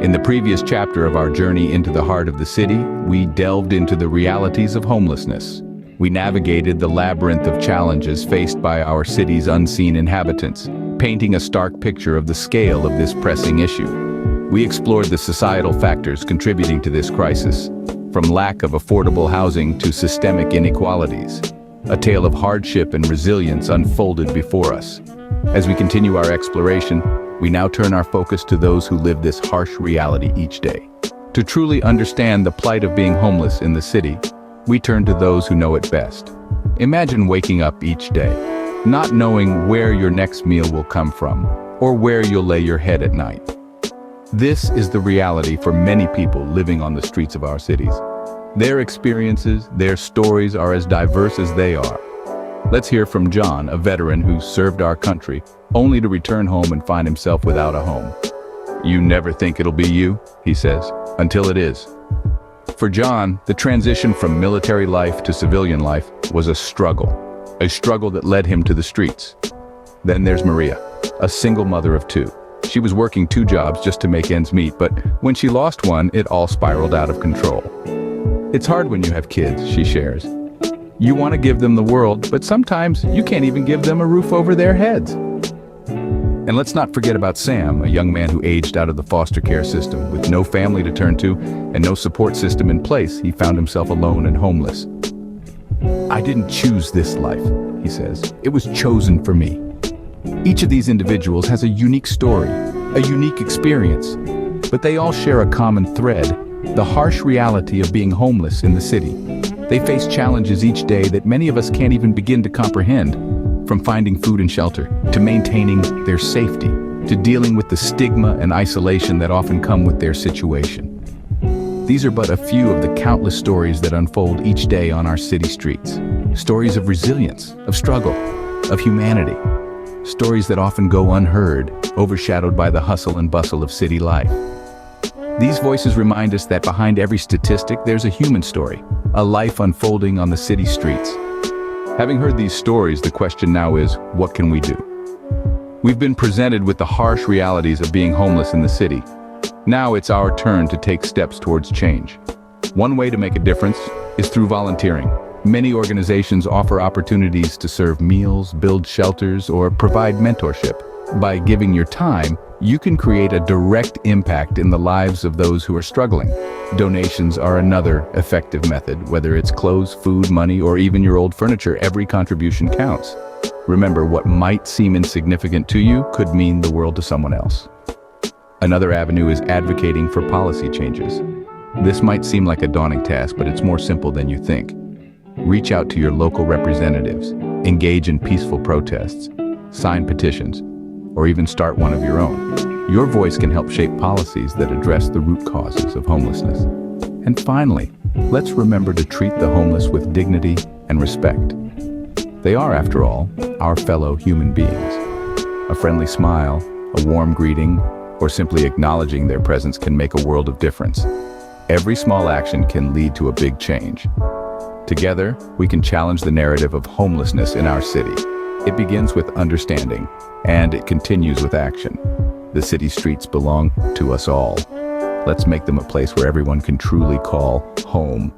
In the previous chapter of our journey into the heart of the city, we delved into the realities of homelessness. We navigated the labyrinth of challenges faced by our city's unseen inhabitants, painting a stark picture of the scale of this pressing issue. We explored the societal factors contributing to this crisis, from lack of affordable housing to systemic inequalities. A tale of hardship and resilience unfolded before us. As we continue our exploration, we now turn our focus to those who live this harsh reality each day. To truly understand the plight of being homeless in the city, we turn to those who know it best. Imagine waking up each day, not knowing where your next meal will come from, or where you'll lay your head at night. This is the reality for many people living on the streets of our cities. Their experiences, their stories are as diverse as they are. Let's hear from John, a veteran who served our country, only to return home and find himself without a home. "You never think it'll be you," he says, "until it is." For John, the transition from military life to civilian life was a struggle that led him to the streets. Then there's Maria, a single mother of two. She was working 2 jobs just to make ends meet, but when she lost one, it all spiraled out of control. "It's hard when you have kids," she shares. "You want to give them the world, but sometimes you can't even give them a roof over their heads." And let's not forget about Sam, a young man who aged out of the foster care system. With no family to turn to and no support system in place, he found himself alone and homeless. "I didn't choose this life," he says. "It was chosen for me." Each of these individuals has a unique story, a unique experience, but they all share a common thread: the harsh reality of being homeless in the city. They face challenges each day that many of us can't even begin to comprehend, from finding food and shelter, to maintaining their safety, to dealing with the stigma and isolation that often come with their situation. These are but a few of the countless stories that unfold each day on our city streets. Stories of resilience, of struggle, of humanity. Stories that often go unheard, overshadowed by the hustle and bustle of city life. These voices remind us that behind every statistic, there's a human story, a life unfolding on the city streets. Having heard these stories, the question now is, what can we do? We've been presented with the harsh realities of being homeless in the city. Now it's our turn to take steps towards change. One way to make a difference is through volunteering. Many organizations offer opportunities to serve meals, build shelters, or provide mentorship. By giving your time, you can create a direct impact in the lives of those who are struggling. Donations are another effective method. Whether it's clothes, food, money, or even your old furniture, every contribution counts. Remember, what might seem insignificant to you could mean the world to someone else. Another avenue is advocating for policy changes. This might seem like a daunting task, but it's more simple than you think. Reach out to your local representatives, engage in peaceful protests, sign petitions, or even start one of your own. Your voice can help shape policies that address the root causes of homelessness. And finally, let's remember to treat the homeless with dignity and respect. They are, after all, our fellow human beings. A friendly smile, a warm greeting, or simply acknowledging their presence can make a world of difference. Every small action can lead to a big change. Together, we can challenge the narrative of homelessness in our city. It begins with understanding, and it continues with action. The city streets belong to us all. Let's make them a place where everyone can truly call home.